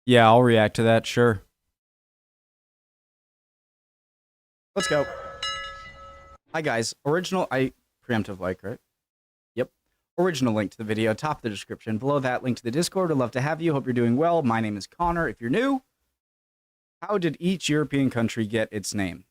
Yeah, I'll react to that, sure. Let's go. Hi guys, preemptive like, right? Yep. Original link to the video, top of the description. Below that, link to the Discord. I'd love to have you. Hope you're doing well. My name is Connor. If you're new, how did each European country get its name?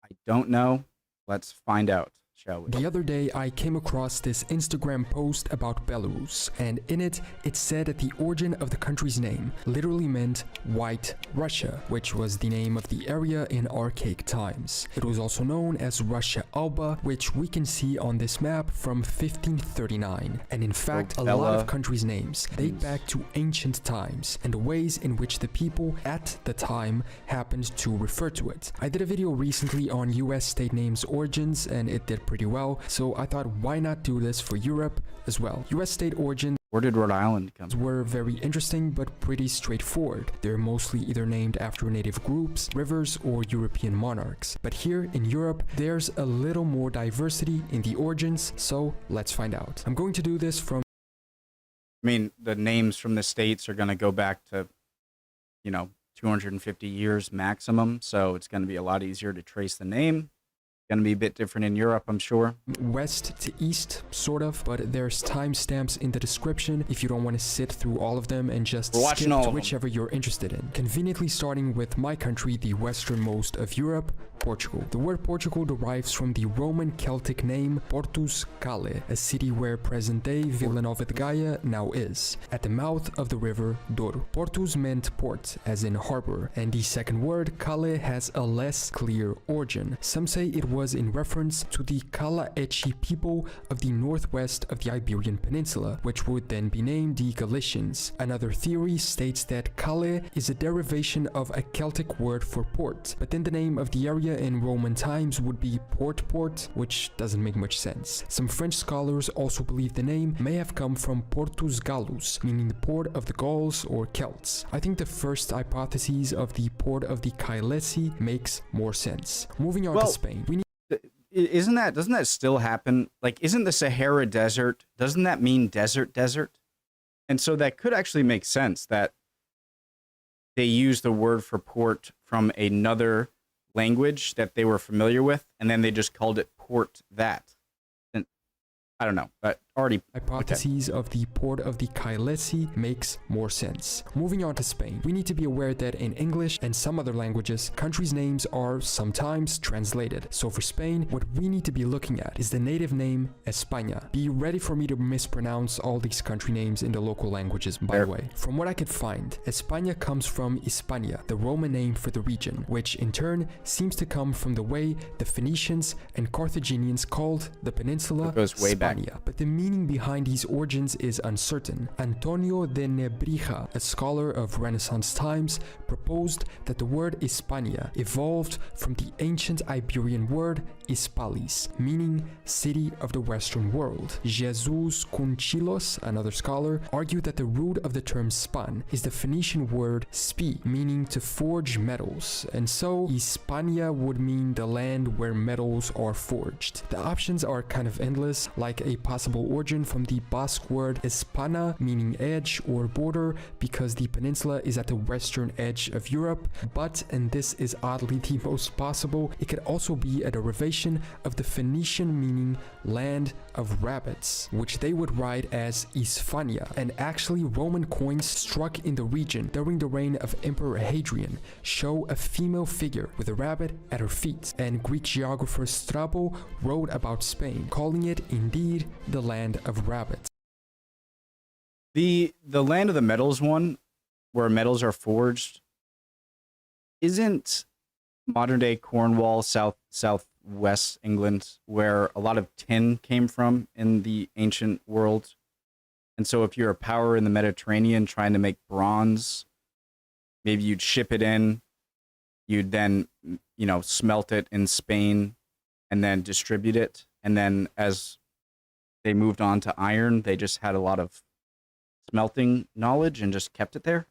I don't know. Let's find out, shall we? The other day I came across this Instagram post about Belarus, and in it said that the origin of the country's name literally meant White Russia, which was the name of the area in archaic times. It was also known as Russia Alba, which we can see on this map from 1539. And in fact, a lot of countries' names date back to ancient times and the ways in which the people at the time happened to refer to it. I did a video recently on US state names origins and it did pretty well, so I thought why not do this for Europe as well. US state origins Where did Rhode Island come? Were very interesting but pretty straightforward. They're mostly either named after native groups, rivers, or European monarchs. But here in Europe, there's a little more diversity in the origins, so let's find out. I'm going to do this from... I mean, the names from the states are going to go back to, 250 years maximum, so it's going to be a lot easier to trace the name. Going to be a bit different in Europe, I'm sure. West to east, sort of, but there's timestamps in the description if you don't want to sit through all of them and just skip to whichever you're interested in. Conveniently starting with my country, the westernmost of Europe, Portugal. The word Portugal derives from the Roman Celtic name Portus Cale, a city where present-day Vila Nova de Gaia now is, at the mouth of the river Douro. Portus meant port, as in harbor, and the second word, Cale, has a less clear origin. Some say it was in reference to the Kalaeci people of the northwest of the Iberian Peninsula, which would then be named the Galicians. Another theory states that Cale is a derivation of a Celtic word for port, but then the name of the area in Roman times would be Port, which doesn't make much sense. Some French scholars also believe the name may have come from Portus Gallus, meaning the port of the Gauls or Celts. I think the first hypothesis of the port of the Caelesi makes more sense. Moving on to Spain. Doesn't that still happen? Like, isn't the Sahara Desert, doesn't that mean desert? And so that could actually make sense that they use the word for port from another language that they were familiar with, and then they just called it port that. And I don't know, but hypotheses of the port of the Caelesi makes more sense. Moving on to Spain, we need to be aware that in English and some other languages, countries' names are sometimes translated. So for Spain, what we need to be looking at is the native name España. Be ready for me to mispronounce all these country names in the local languages, by the way. From what I could find, España comes from Hispania, the Roman name for the region, which in turn seems to come from the way the Phoenicians and Carthaginians called the peninsula Hispania. But the meaning behind these origins is uncertain. Antonio de Nebrija, a scholar of Renaissance times, proposed that the word Hispania evolved from the ancient Iberian word Hispalis, meaning city of the Western world. Jesus Cunchilos, another scholar, argued that the root of the term span is the Phoenician word spi, meaning to forge metals, and so Hispania would mean the land where metals are forged. The options are kind of endless, like a possible origin from the Basque word Hispana, meaning edge or border, because the peninsula is at the western edge of Europe, but, and this is oddly the most possible, it could also be a derivation of the Phoenician meaning land of rabbits, which they would write as Isphania, and actually Roman coins struck in the region during the reign of Emperor Hadrian show a female figure with a rabbit at her feet, and Greek geographer Strabo wrote about Spain, calling it indeed the land of rabbits. The land of the metals one, where metals are forged, isn't modern day Cornwall, southwest England, where a lot of tin came from in the ancient world? And so if you're a power in the Mediterranean trying to make bronze, maybe you'd ship it in, you'd then, smelt it in Spain and then distribute it. And then as they moved on to iron, they just had a lot of smelting knowledge and just kept it there.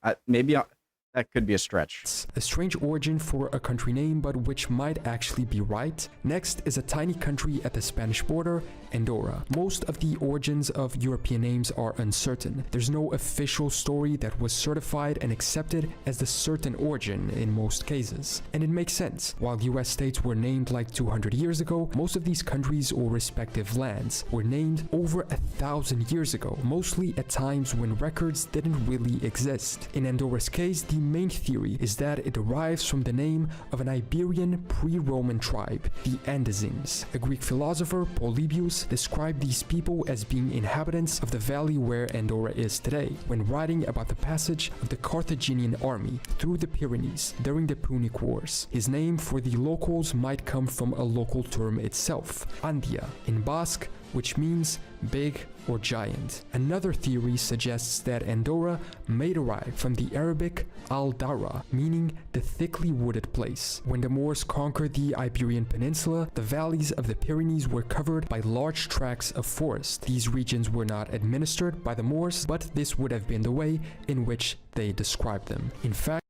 that could be a stretch. A strange origin for a country name, but which might actually be right. Next is a tiny country at the Spanish border, Andorra. Most of the origins of European names are uncertain. There's no official story that was certified and accepted as the certain origin in most cases. And it makes sense. While US states were named like 200 years ago, most of these countries or respective lands were named over 1,000 years ago, mostly at times when records didn't really exist. In Andorra's case, the main theory is that it derives from the name of an Iberian pre-Roman tribe, the Andesines. A Greek philosopher, Polybius, described these people as being inhabitants of the valley where Andorra is today, when writing about the passage of the Carthaginian army through the Pyrenees during the Punic Wars. His name for the locals might come from a local term itself, Andia, in Basque, which means big or giant. Another theory suggests that Andorra may derive from the Arabic al-Dara, meaning the thickly wooded place. When the Moors conquered the Iberian Peninsula, the valleys of the Pyrenees were covered by large tracts of forest. These regions were not administered by the Moors, but this would have been the way in which they described them. In fact,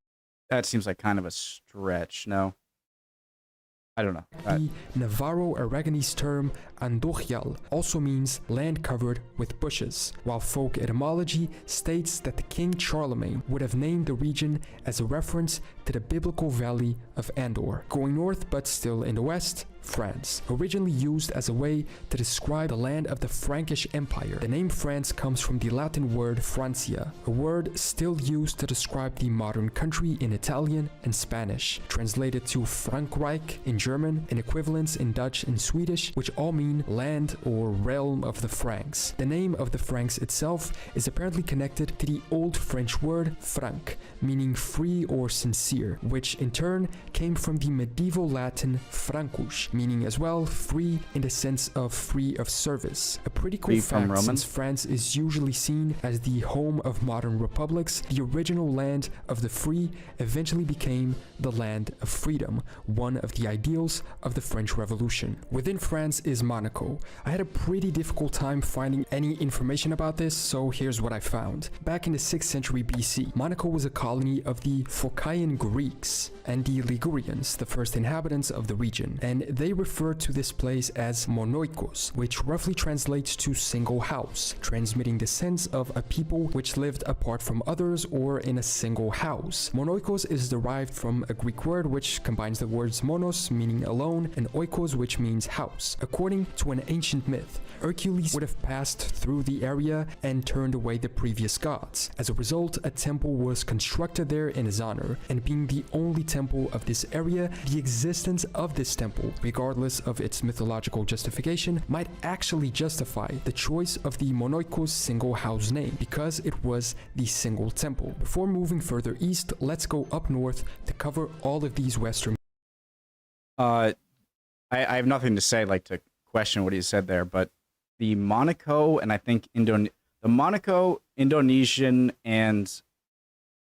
that seems like kind of a stretch, no? I don't know. The Navarro-Aragonese term Andojal also means land covered with bushes, while folk etymology states that the King Charlemagne would have named the region as a reference to the biblical valley of Andor. Going north but still in the west, France. Originally used as a way to describe the land of the Frankish Empire, the name France comes from the Latin word Francia, a word still used to describe the modern country in Italian and Spanish, translated to Frankreich in German, and equivalents in Dutch and Swedish, which all mean land or realm of the Franks. The name of the Franks itself is apparently connected to the old French word franc, meaning free or sincere, which in turn came from the medieval Latin francus, meaning as well free in the sense of free of service. A pretty cool fact, since France is usually seen as the home of modern republics, the original land of the free eventually became the land of freedom, one of the ideals of the French Revolution. Within France is Monaco. I had a pretty difficult time finding any information about this, so here's what I found. Back in the 6th century BC, Monaco was a colony of the Phocian Greeks and the Ligurians, the first inhabitants of the region, and they referred to this place as monoikos, which roughly translates to single house, transmitting the sense of a people which lived apart from others or in a single house. Monoikos is derived from a Greek word which combines the words monos, meaning alone, and oikos, which means house. According to an ancient myth, Hercules would have passed through the area and turned away the previous gods. As a result, a temple was constructed there in his honor, and being the only temple of this area, the existence of this temple, regardless of its mythological justification, might actually justify the choice of the Monoikos single house name, because it was the single temple. Before moving further east, let's go up north to cover all of these western. I have nothing to say, like to question what he said there, but the Monaco and I think the Monaco, Indonesian, and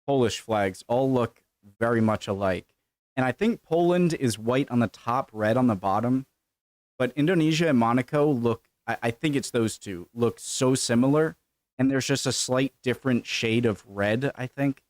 Polish flags all look very much alike. And I think Poland is white on the top, red on the bottom. But Indonesia and Monaco look, I think it's those two, look so similar. And there's just a slight different shade of red, I think.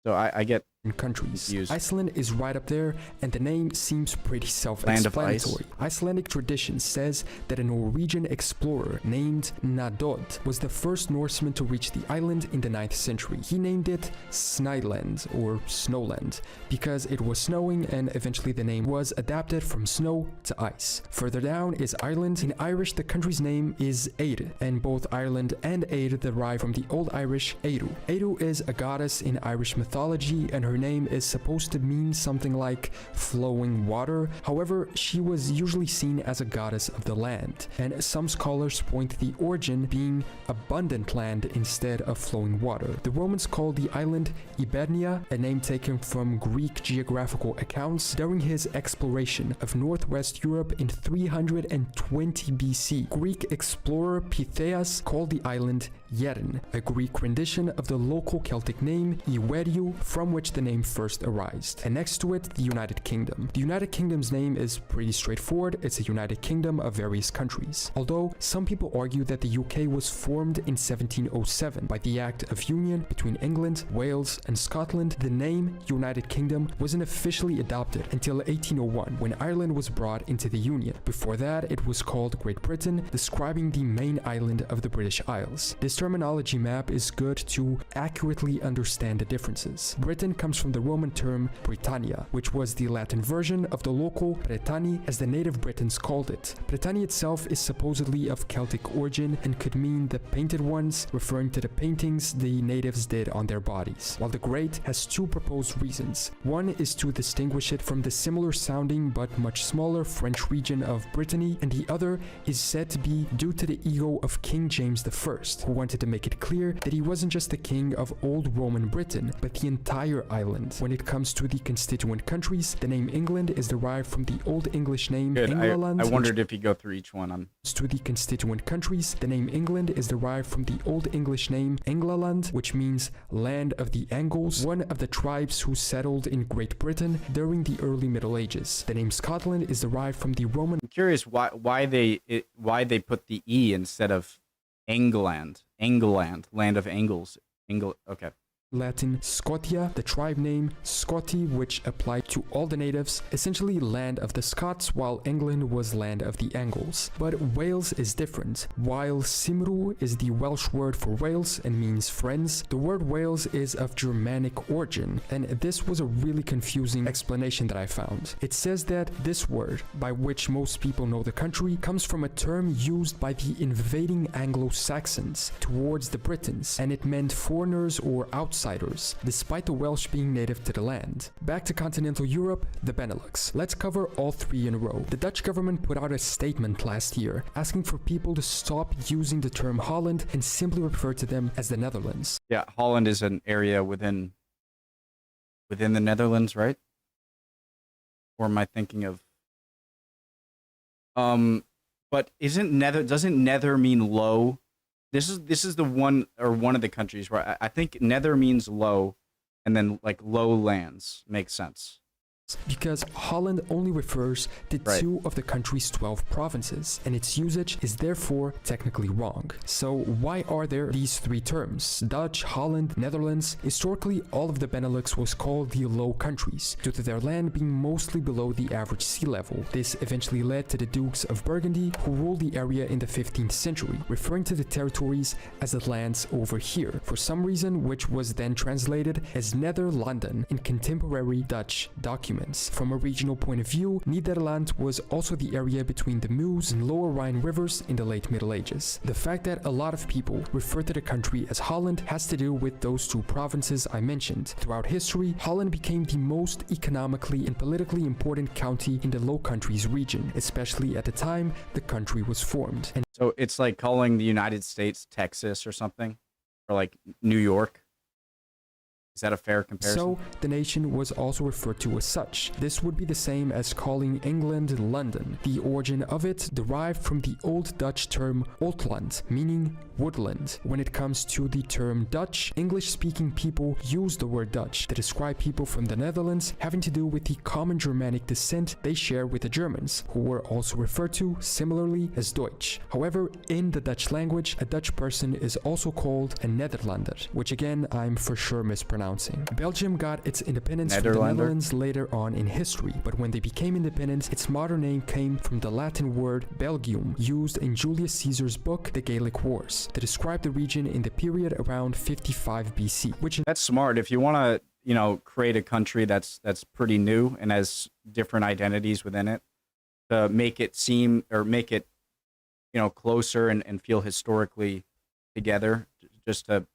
So I get countries. confused. Iceland is right up there, and the name seems pretty self-explanatory. Icelandic tradition says that a Norwegian explorer named Nadod was the first Norseman to reach the island in the 9th century. He named it Snyland, or Snowland, because it was snowing, and eventually the name was adapted from snow to ice. Further down is Ireland. In Irish, the country's name is Eire, and both Ireland and Eire derive from the Old Irish Eiru. Eiru is a goddess in Irish mythology, and her name is supposed to mean something like flowing water. However, she was usually seen as a goddess of the land, and some scholars point to the origin being abundant land instead of flowing water. The Romans called the island Ibernia, a name taken from Greek geographical accounts, during his exploration of northwest Europe in 320 BC. Greek explorer Pytheas called the island Yeren, a Greek rendition of the local Celtic name Iweriu, from which the name first arose, and next to it, the United Kingdom. The United Kingdom's name is pretty straightforward. It's a United Kingdom of various countries. Although some people argue that the UK was formed in 1707 by the Act of Union between England, Wales, and Scotland, the name United Kingdom wasn't officially adopted until 1801 when Ireland was brought into the Union. Before that, it was called Great Britain, describing the main island of the British Isles. This terminology map is good to accurately understand the differences. Britain comes from the Roman term Britannia, which was the Latin version of the local Britanni, as the native Britons called it. Britannia itself is supposedly of Celtic origin and could mean the painted ones, referring to the paintings the natives did on their bodies. While the Great has two proposed reasons. One is to distinguish it from the similar sounding but much smaller French region of Brittany, and the other is said to be due to the ego of King James I, who wanted to make it clear that he wasn't just the king of old Roman Britain, but the entire island. When it comes to the constituent countries, the name England is derived from the Old English name England. I wondered if you go through each one. To the constituent countries, the name England is derived from the Old English name Englaland, which means land of the Angles, one of the tribes who settled in Great Britain during the early Middle Ages. The name Scotland is derived from the Roman. I'm curious why they put the E instead of England, land of Angles. Okay. Latin Scotia, the tribe name Scoti, which applied to all the natives, essentially land of the Scots, while England was land of the Angles. But Wales is different. While Cymru is the Welsh word for Wales and means friends, the word Wales is of Germanic origin, and this was a really confusing explanation that I found. It says that this word, by which most people know the country, comes from a term used by the invading Anglo-Saxons towards the Britons, and it meant foreigners or outsiders, despite the Welsh being native to the land. Back to continental Europe, the Benelux. Let's cover all three in a row. The Dutch government put out a statement last year asking for people to stop using the term Holland and simply refer to them as the Netherlands. Yeah, Holland is an area within the Netherlands, right? Or am I thinking of but doesn't nether mean low? This is the one of the countries where I think nether means low, and then like lowlands makes sense. Because Holland only refers to two of the country's 12 provinces, and its usage is therefore technically wrong. So why are there these three terms? Dutch, Holland, Netherlands. Historically, all of the Benelux was called the Low Countries, due to their land being mostly below the average sea level. This eventually led to the Dukes of Burgundy, who ruled the area in the 15th century, referring to the territories as the lands over here, for some reason which was then translated as Nederlanden in contemporary Dutch documents. From a regional point of view, Nederland was also the area between the Meuse and Lower Rhine rivers in the late Middle Ages. The fact that a lot of people refer to the country as Holland has to do with those two provinces I mentioned. Throughout history, Holland became the most economically and politically important county in the Low Countries region, especially at the time the country was formed. And so it's like calling the United States Texas or something, or like New York. Is that a fair comparison? So, the nation was also referred to as such. This would be the same as calling England London. The origin of it derived from the Old Dutch term Oldland, meaning woodland. When it comes to the term Dutch, English-speaking people use the word Dutch to describe people from the Netherlands, having to do with the common Germanic descent they share with the Germans, who were also referred to similarly as Deutsch. However, in the Dutch language, a Dutch person is also called a Nederlander, which again, I'm for sure mispronouncing. Belgium got its independence from the Netherlands later on in history, but when they became independent, its modern name came from the Latin word Belgium, used in Julius Caesar's book, The Gallic Wars, to describe the region in the period around 55 BC. That's smart. If you want to, create a country that's pretty new and has different identities within it, to make it seem or make it, closer and feel historically together, just to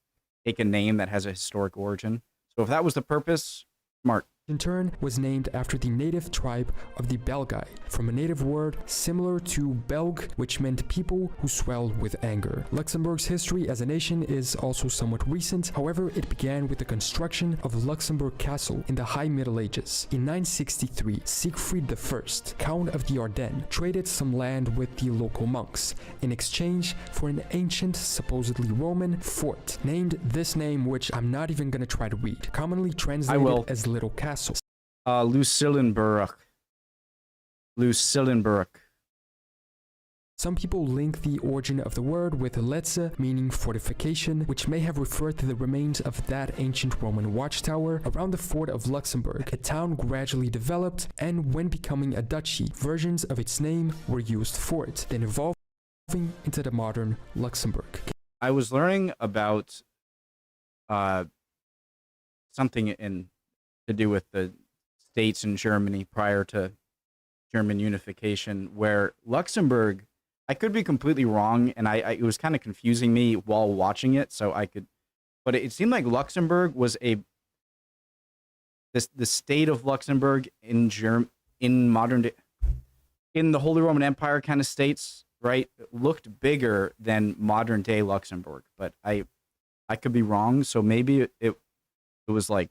take a name that has a historic origin. So if that was the purpose, smart. in turn was named after the native tribe of the Belgae, from a native word similar to Belg, which meant people who swelled with anger. Luxembourg's history as a nation is also somewhat recent. However, it began with the construction of Luxembourg Castle in the High Middle Ages. In 963, Siegfried I, Count of the Ardennes, traded some land with the local monks in exchange for an ancient, supposedly Roman fort, named this name, which I'm not even gonna try to read, commonly translated as Little Castle. Lucillenburg. Some people link the origin of the word with Letze, meaning fortification, which may have referred to the remains of that ancient Roman watchtower around the fort of Luxembourg. A town gradually developed, and when becoming a duchy, versions of its name were used for it, then evolving into the modern Luxembourg. I was learning about something to do with the states in Germany prior to German unification, where Luxembourg, I could be completely wrong, and it was kind of confusing me while watching it, but it seemed like Luxembourg was the state of Luxembourg in modern day, in the Holy Roman Empire kind of states, right? It looked bigger than modern day Luxembourg, but I could be wrong, so maybe it was like,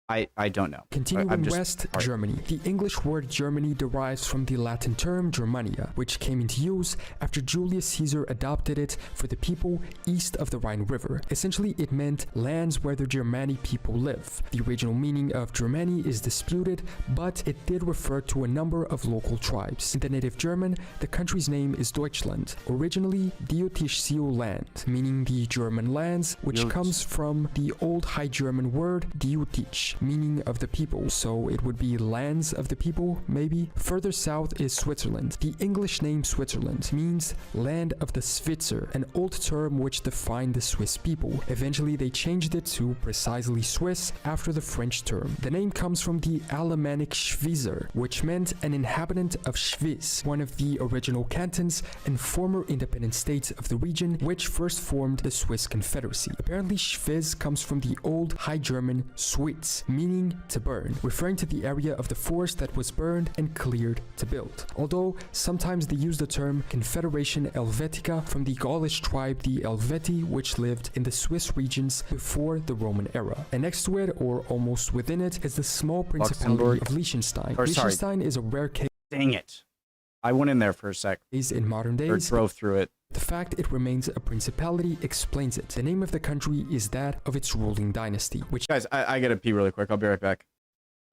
I don't know. Continuing west, Germany. The English word Germany derives from the Latin term Germania, which came into use after Julius Caesar adopted it for the people east of the Rhine River. Essentially, it meant lands where the Germanic people live. The original meaning of Germany is disputed, but it did refer to a number of local tribes. In the native German, the country's name is Deutschland, originally Diotischio land, meaning the German lands, which comes from the Old High German word Diotich, meaning of the people, so it would be lands of the people, maybe. Further south is Switzerland. The English name Switzerland means land of the Switzer, an old term which defined the Swiss people. Eventually they changed it to precisely Swiss after the French term. The name comes from the Alemannic Schwyzer, which meant an inhabitant of Schwyz, one of the original cantons and former independent states of the region, which first formed the Swiss Confederacy. Apparently Schwyz comes from the Old High German Schwyz, meaning to burn, referring to the area of the forest that was burned and cleared to build. Although sometimes they use the term Confederation Helvetica from the Gaulish tribe the Helveti, which lived in the Swiss regions before the Roman era. And next to it, or almost within it, is the small principality of Liechtenstein. Liechtenstein is a rare case. Dang it. I went in there for a sec. In modern days, or drove through it. The fact it remains a principality explains it. The name of the country is that of its ruling dynasty, which... Guys, I gotta pee really quick. I'll be right back.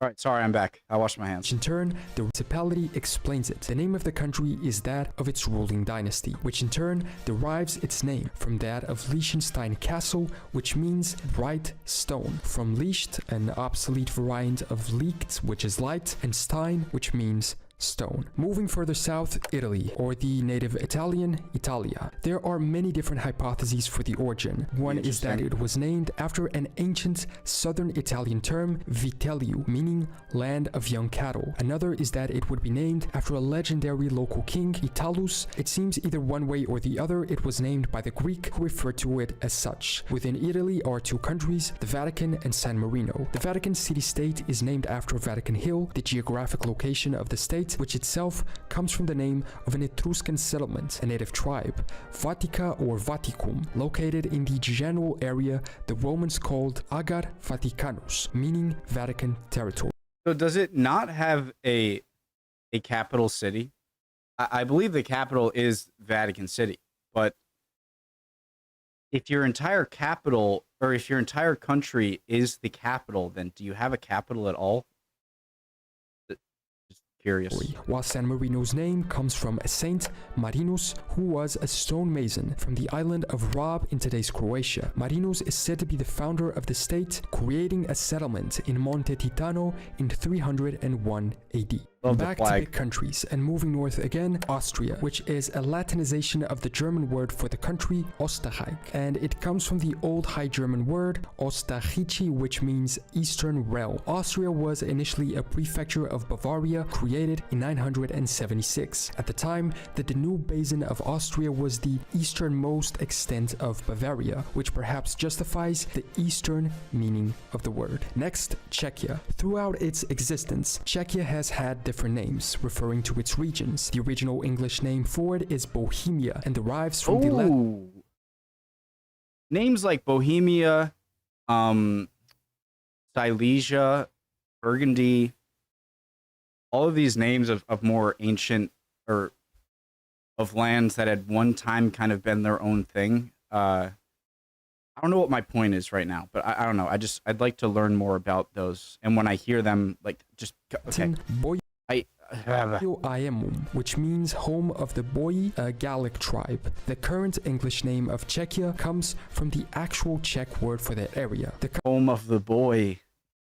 Alright, sorry, I'm back. I washed my hands. In turn, the principality explains it. The name of the country is that of its ruling dynasty, which in turn derives its name from that of Liechtenstein Castle, which means bright stone. From Licht, an obsolete variant of Licht, which is light, and Stein, which means stone. Moving further south, Italy, or the native Italian, Italia. There are many different hypotheses for the origin. One is that it was named after an ancient southern Italian term, vitelliu, meaning land of young cattle. Another is that it would be named after a legendary local king, Italus. It seems either one way or the other, it was named by the Greek, who referred to it as such. Within Italy are two countries, the Vatican and San Marino. The Vatican city-state is named after Vatican Hill, the geographic location of the state, which itself comes from the name of an Etruscan settlement, a native tribe, Vatica or Vaticum, located in the general area the Romans called Agar Vaticanus, meaning Vatican territory. So does it not have a capital city? I believe the capital is Vatican City, but if your entire capital, or if your entire country is the capital, then do you have a capital at all? Curious. While San Marino's name comes from a Saint Marinus, who was a stonemason from the island of Rab in today's Croatia. Marinus is said to be the founder of the state, creating a settlement in Monte Titano in 301 AD. Love the Back to flag. big countries and moving north again, Austria, which is a Latinization of the German word for the country, Österreich, and it comes from the old High German word Österreichi, which means Eastern Realm. Austria was initially a prefecture of Bavaria, created in 976. At the time, the Danube basin of Austria was the easternmost extent of Bavaria, which perhaps justifies the eastern meaning of the word. Next, Czechia. Throughout its existence, Czechia has had different names, referring to its regions. The original English name for it is Bohemia and derives from the Latin. Names like Bohemia, Silesia, Burgundy, all of these names of more ancient, or of lands that had one time kind of been their own thing. I don't know what my point is right now, but I don't know. I'd like to learn more about those. And when I hear them, like, just, okay. Boiemum, which means home of the Boii, a Gallic tribe. The current English name of Czechia comes from the actual Czech word for that area. The Home of the boy.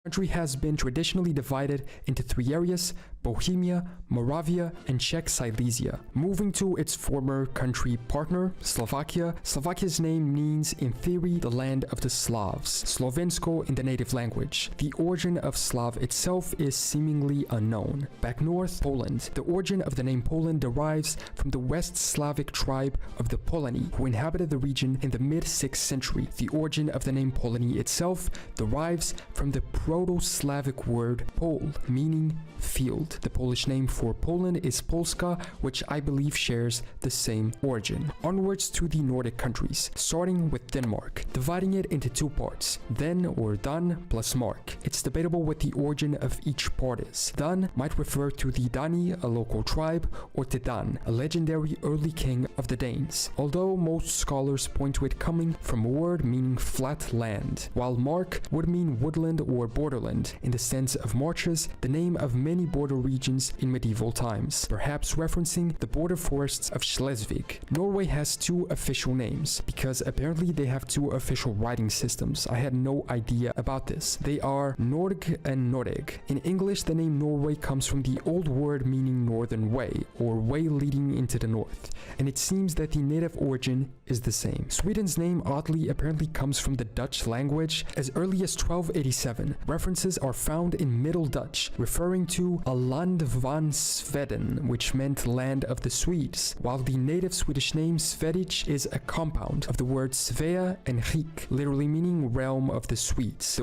country has been traditionally divided into three areas: Bohemia, Moravia, and Czech Silesia. Moving to its former country partner, Slovakia. Slovakia's name means, in theory, the land of the Slavs, Slovensko in the native language. The origin of Slav itself is seemingly unknown. Back north, Poland. The origin of the name Poland derives from the West Slavic tribe of the Polani, who inhabited the region in the mid-6th century. The origin of the name Polani itself derives from the Proto-Slavic word Pol, meaning field. The Polish name for Poland is Polska, which I believe shares the same origin. Onwards to the Nordic countries, starting with Denmark, dividing it into two parts, Den or Dan plus Mark. It's debatable what the origin of each part is. Dan might refer to the Dani, a local tribe, or to Dan, a legendary early king of the Danes, although most scholars point to it coming from a word meaning flat land, while Mark would mean woodland or borderland in the sense of marches, the name of many border regions in medieval times, perhaps referencing the border forests of Schleswig. Norway has two official names, because apparently they have two official writing systems. I had no idea about this. They are Norg and Noreg. In English, the name Norway comes from the old word meaning northern way, or way leading into the north, and it seems that the native origin is the same. Sweden's name oddly apparently comes from the Dutch language. As early as 1287, references are found in Middle Dutch, referring to a land van Sweden, which meant land of the Swedes, while the native Swedish name Swedish is a compound of the words Svea and Rik, literally meaning realm of the Swedes.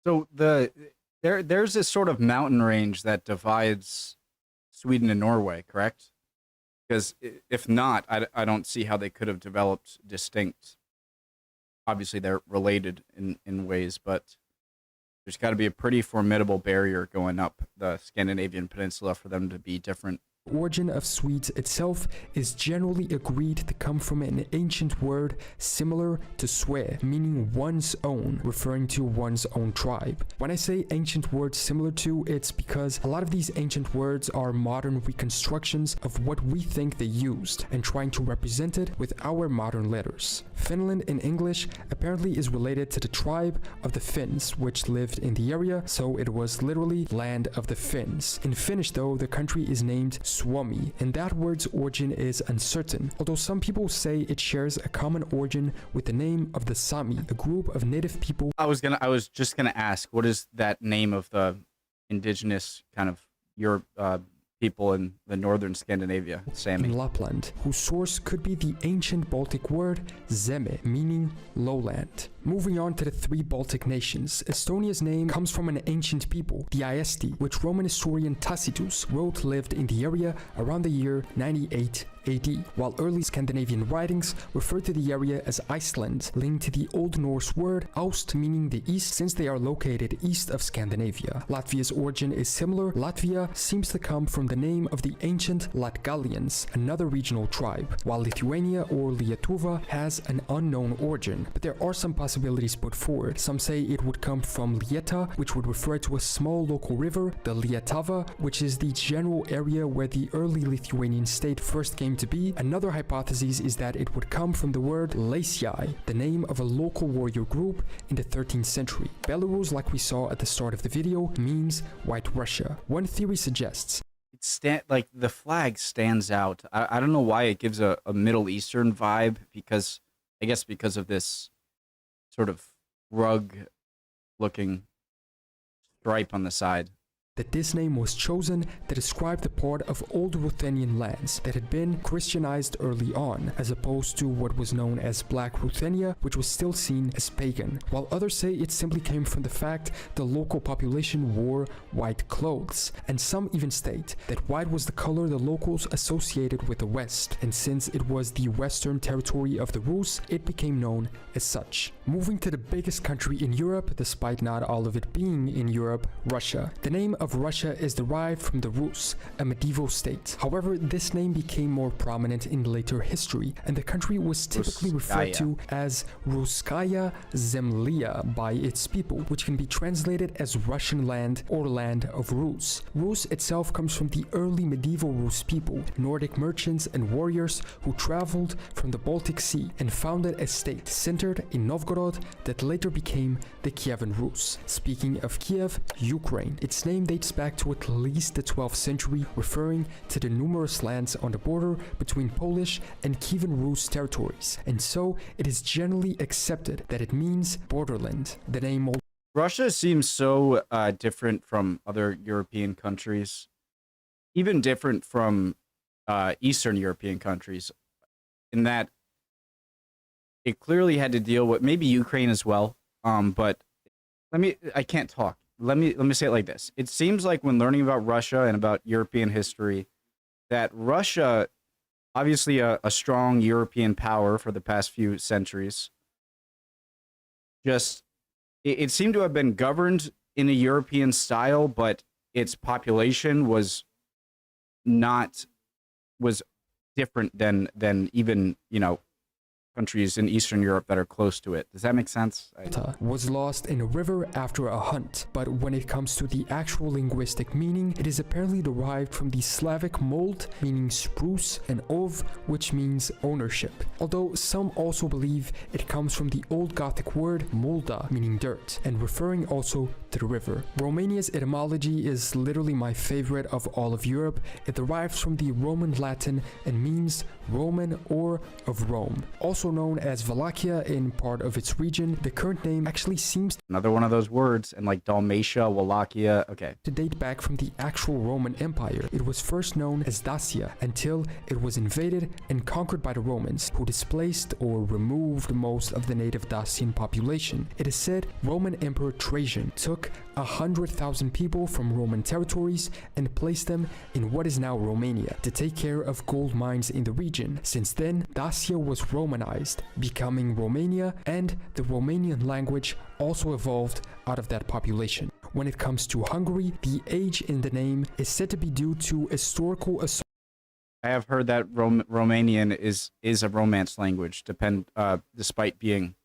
So there's this sort of mountain range that divides Sweden and Norway, correct? Because if not, I don't see how they could have developed distinct. Obviously, they're related in ways, but there's got to be a pretty formidable barrier going up the Scandinavian peninsula for them to be different. The origin of Swedes itself is generally agreed to come from an ancient word similar to Sve, meaning one's own, referring to one's own tribe. When I say ancient words similar to, it's because a lot of these ancient words are modern reconstructions of what we think they used, and trying to represent it with our modern letters. Finland in English apparently is related to the tribe of the Finns, which lived in the area, so it was literally land of the Finns. In Finnish though, the country is named Suomi, and that word's origin is uncertain, although some people say it shares a common origin with the name of the Sami, a group of native people. I was just gonna ask, what is that name of the indigenous kind of your people in the northern Scandinavia, Sami? In Lapland, whose source could be the ancient Baltic word zeme, meaning lowland. Moving on to the three Baltic nations, Estonia's name comes from an ancient people, the Aiesti, which Roman historian Tacitus wrote lived in the area around the year 98 AD, while early Scandinavian writings refer to the area as Iceland, linked to the Old Norse word Aust, meaning the east, since they are located east of Scandinavia. Latvia's origin is similar. Latvia seems to come from the name of the ancient Latgalians, another regional tribe, while Lithuania or Lietuva has an unknown origin, but there are some possibilities put forward. Some say it would come from Lieta, which would refer to a small local river, the Lietava, which is the general area where the early Lithuanian state first came to be. Another hypothesis is that it would come from the word Laisiai, the name of a local warrior group in the 13th century. Belarus, like we saw at the start of the video, means White Russia. One theory suggests like the flag stands out. I don't know why it gives a Middle Eastern vibe, because I guess because of this sort of rug looking stripe on the side. That this name was chosen to describe the part of old Ruthenian lands that had been Christianized early on, as opposed to what was known as Black Ruthenia, which was still seen as pagan, while others say it simply came from the fact the local population wore white clothes, and some even state that white was the color the locals associated with the West, and since it was the western territory of the Rus, it became known as such. Moving to the biggest country in Europe, despite not all of it being in Europe, Russia. The name of Russia is derived from the Rus, a medieval state. However, this name became more prominent in later history, and the country was typically referred to as Russkaya Zemlya by its people, which can be translated as Russian land or land of Rus. Rus itself comes from the early medieval Rus people, Nordic merchants and warriors who traveled from the Baltic Sea and founded a state centered in Novgorod that later became the Kievan Rus. Speaking of Kiev, Ukraine, its name dates back to at least the 12th century, referring to the numerous lands on the border between Polish and Kievan Rus territories, and so it is generally accepted that it means borderland. The name Russia seems so different from other European countries, even different from Eastern European countries, in that it clearly had to deal with maybe Ukraine as well. But I can't talk. Let me say it like this. It seems like when learning about Russia and about European history, that Russia, obviously a strong European power for the past few centuries, just it seemed to have been governed in a European style, but its population was different than even, countries in Eastern Europe that are close to it. Does that make sense? Was lost in a river after a hunt, but when it comes to the actual linguistic meaning, it is apparently derived from the Slavic mold, meaning spruce, and ov, which means ownership. Although some also believe it comes from the Old Gothic word mulda, meaning dirt, and referring also to the river. Romania's etymology is literally my favorite of all of Europe. It derives from the Roman Latin and means Roman or of Rome. Also known as Wallachia in part of its region, the current name actually seems another one of those words, and like Dalmatia, Wallachia, okay, to date back from the actual Roman Empire. It was first known as Dacia until it was invaded and conquered by the Romans, who displaced or removed most of the native Dacian population. It is said Roman Emperor Trajan took 100,000 people from Roman territories and placed them in what is now Romania to take care of gold mines in the region. Since then, Dacia was Romanized, becoming Romania, and the Romanian language also evolved out of that population. When it comes to Hungary, the age in the name is said to be due to historical I have heard that Romanian is a Romance language, despite being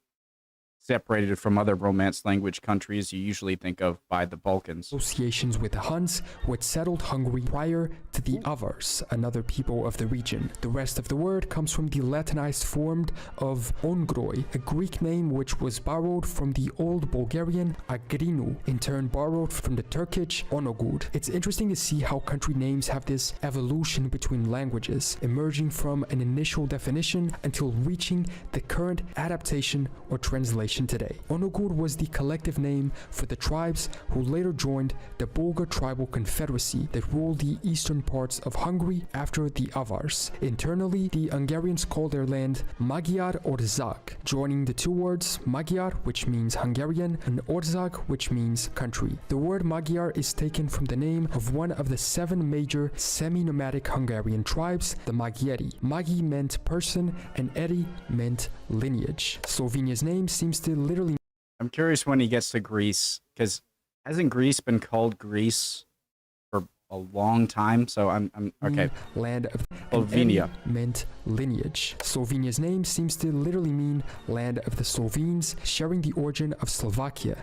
separated from other Romance language countries you usually think of by the Balkans. Associations with the Huns, who had settled Hungary prior to the Avars, another people of the region. The rest of the word comes from the Latinized form of Ongroi, a Greek name which was borrowed from the Old Bulgarian Agrinu, in turn borrowed from the Turkish Onogud. It's interesting to see how country names have this evolution between languages, emerging from an initial definition until reaching the current adaptation or translation today. Onogud was the collective name for the tribes who later joined the Bulgar tribal confederacy that ruled the eastern parts of Hungary after the Avars. Internally, the Hungarians called their land Magyar Ország, joining the two words Magyar, which means Hungarian, and Ország, which means country. The word Magyar is taken from the name of one of the 7 major semi-nomadic Hungarian tribes, the Magyari. Magi meant person and Eri meant lineage. Slovenia's name seems to literally... I'm curious when he gets to Greece, because hasn't Greece been called Greece for a long time? So I'm okay. Land of Slovenia meant lineage. Slovenia's name seems to literally mean land of the Slovenes, sharing the origin of Slovakia.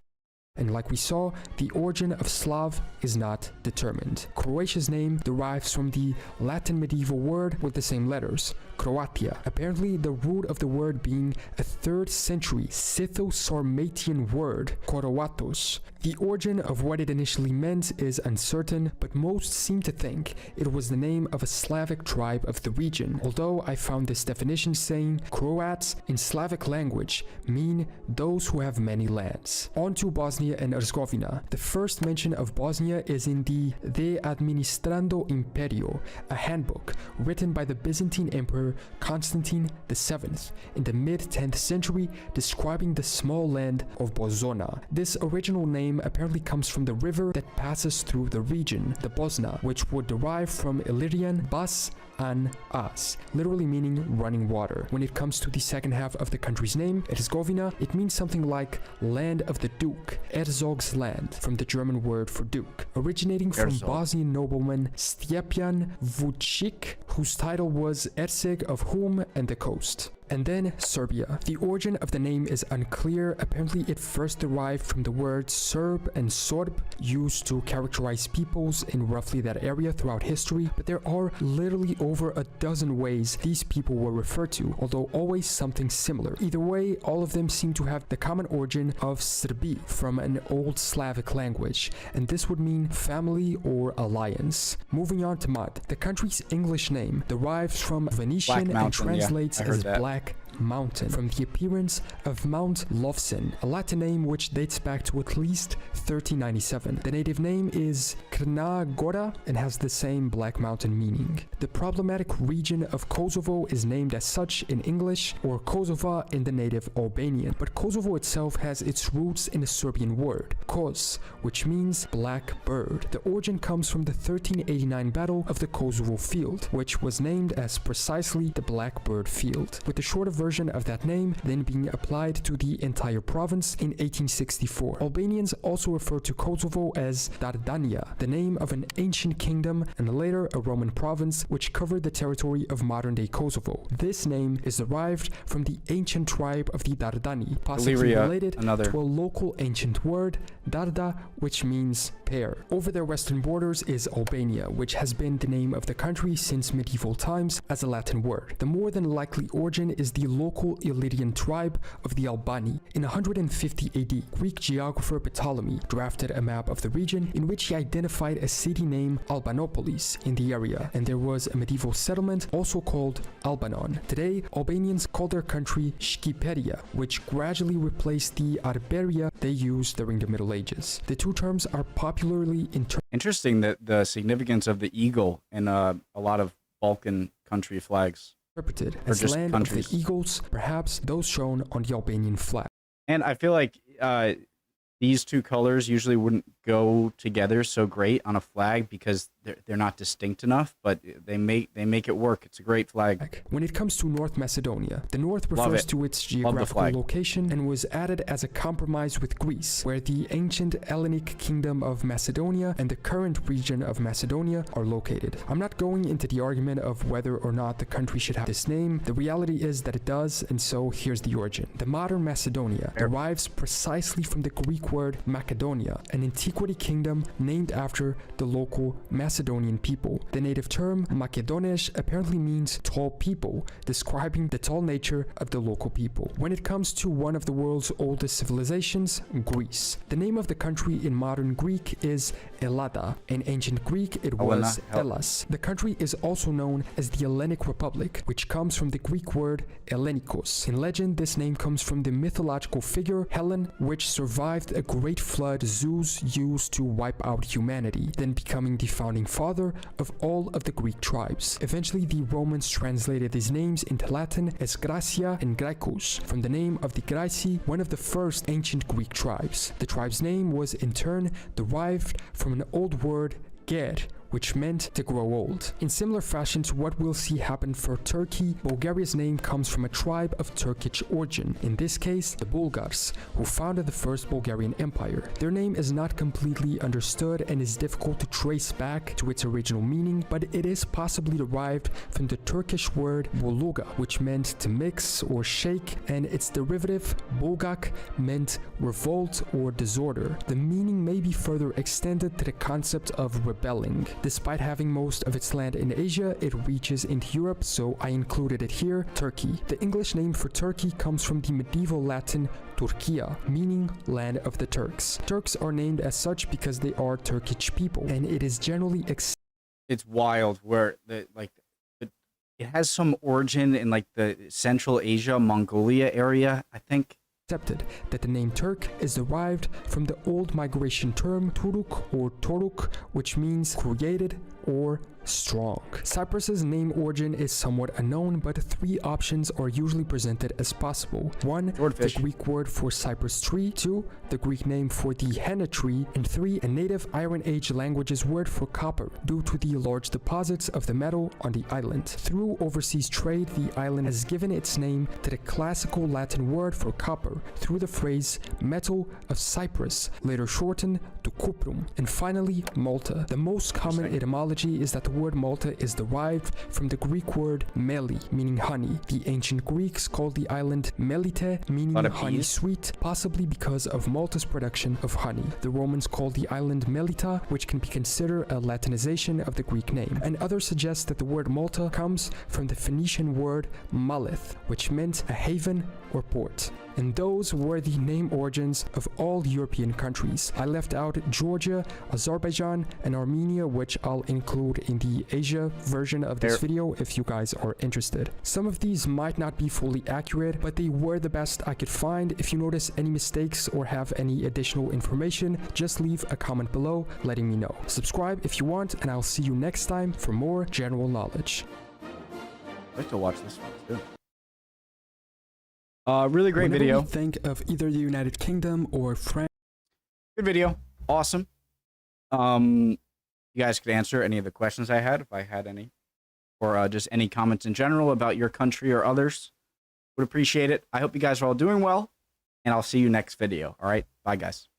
And like we saw, the origin of Slav is not determined. Croatia's name derives from the Latin medieval word with the same letters, Croatia. Apparently, the root of the word being a 3rd century Scytho-Sarmatian word, Koroatos. The origin of what it initially meant is uncertain, but most seem to think it was the name of a Slavic tribe of the region, although I found this definition saying Croats in Slavic language mean those who have many lands. On to Bosnia and Herzegovina. The first mention of Bosnia is in the De Administrando Imperio, a handbook written by the Byzantine Emperor Constantine VII in the mid-10th century, describing the small land of Bosona. This original name apparently comes from the river that passes through the region, the Bosna, which would derive from Illyrian bas an as, literally meaning running water. When it comes to the second half of the country's name, Herzegovina, it means something like land of the Duke, Herzog's land, from the German word for duke, originating from Bosnian nobleman Stjepan Vucic, whose title was Herzog of Hum and the coast. And then Serbia. The origin of the name is unclear. Apparently it first derived from the words Serb and Sorb, used to characterize peoples in roughly that area throughout history, but there are literally over a dozen ways these people were referred to, although always something similar. Either way, all of them seem to have the common origin of Srbi, from an old Slavic language, and this would mean family or alliance. Moving on to Mad. The country's English name derives from Venetian and translates as Black Mountain, from the appearance of Mount Lovsen, a Latin name which dates back to at least 1397. The native name is Crna Gora and has the same Black Mountain meaning. The problematic region of Kosovo is named as such in English, or Kosova in the native Albanian, but Kosovo itself has its roots in a Serbian word, Kos, which means black bird. The origin comes from the 1389 Battle of the Kosovo Field, which was named as precisely the Blackbird Field, with the shorter version of that name then being applied to the entire province in 1864. Albanians also refer to Kosovo as Dardania, the name of an ancient kingdom and later a Roman province which covered the territory of modern-day Kosovo. This name is derived from the ancient tribe of the Dardani, possibly related to a local ancient word, Darda, which means pear. Over their western borders is Albania, which has been the name of the country since medieval times as a Latin word. The more than likely origin is the local Illyrian tribe of the Albani. In 150 AD, Greek geographer Ptolemy drafted a map of the region in which he identified a city named Albanopolis in the area, and there was a medieval settlement also called Albanon. Today, Albanians call their country Shqiperia, which gradually replaced the Arberia they used during the Middle Ages. The two terms are popularly Interesting that the significance of the eagle in a lot of Balkan country flags. Interpreted as land countries of the eagles, perhaps those shown on the Albanian flag. And I feel like these two colors usually wouldn't go together so great on a flag because they're not distinct enough, but they make it work. It's a great flag. When it comes to North Macedonia, the North refers to its geographical location and was added as a compromise with Greece, where the ancient Hellenic kingdom of Macedonia and the current region of Macedonia are located. I'm not going into the argument of whether or not the country should have this name. The reality is that it does, and so here's the origin. The modern Macedonia derives precisely from the Greek word Macedonia, an antiquity kingdom named after the local Macedonian people. The native term Makedonesh apparently means tall people, describing the tall nature of the local people. When it comes to one of the world's oldest civilizations, Greece, the name of the country in modern Greek is Ellada. In ancient Greek, it was Hellas. The country is also known as the Hellenic Republic, which comes from the Greek word Hellenikos. In legend, this name comes from the mythological figure Helen, which survived a great flood Zeus used to wipe out humanity, then becoming the founding father of all of the Greek tribes. Eventually, the Romans translated these names into Latin as Gracia and Graecus, from the name of the Graeci, one of the first ancient Greek tribes. The tribe's name was in turn derived from an old word ger, which meant to grow old. In similar fashion to what we'll see happen for Turkey, Bulgaria's name comes from a tribe of Turkish origin, in this case the Bulgars, who founded the first Bulgarian Empire. Their name is not completely understood and is difficult to trace back to its original meaning, but it is possibly derived from the Turkish word buluga, which meant to mix or shake, and its derivative bulgak meant revolt or disorder. The meaning may be further extended to the concept of rebelling. Despite having most of its land in Asia, it reaches into Europe, so I included it here, Turkey. The English name for Turkey comes from the medieval Latin Turkia, meaning land of the Turks. Turks are named as such because they are Turkish people, and it is generally It's wild where it has some origin in like the Central Asia, Mongolia area, I think. accepted that the name Turk is derived from the old migration term Turuk or Toruk, which means created or strong. Cyprus's name origin is somewhat unknown, but 3 options are usually presented as possible. 1. Swordfish. The Greek word for cypress tree. 2. The Greek name for the henna tree. And 3. A native Iron Age language's word for copper, due to the large deposits of the metal on the island. Through overseas trade, the island has given its name to the classical Latin word for copper, through the phrase metal of Cyprus, later shortened to cuprum. And finally, Malta. The most common etymology is that the word Malta is derived from the Greek word meli, meaning honey. The ancient Greeks called the island Melite, meaning honey sweet, possibly because of Malta's production of honey. The Romans called the island Melita, which can be considered a Latinization of the Greek name. And others suggest that the word Malta comes from the Phoenician word malith, which meant a haven or port. And those were the name origins of all European countries. I left out Georgia, Azerbaijan, and Armenia, which I'll include in the Asia version of this video if you guys are interested. Some of these might not be fully accurate, but they were the best I could find. If you notice any mistakes or have any additional information, just leave a comment below letting me know. Subscribe if you want, and I'll see you next time for more general knowledge. I'd like to watch this one too. Really great Whenever video. we think of either the United Kingdom or France. Good video. Awesome. You guys could answer any of the questions I had, if I had any, or just any comments in general about your country or others. Would appreciate it. I hope you guys are all doing well, and I'll see you next video. All right. Bye, guys.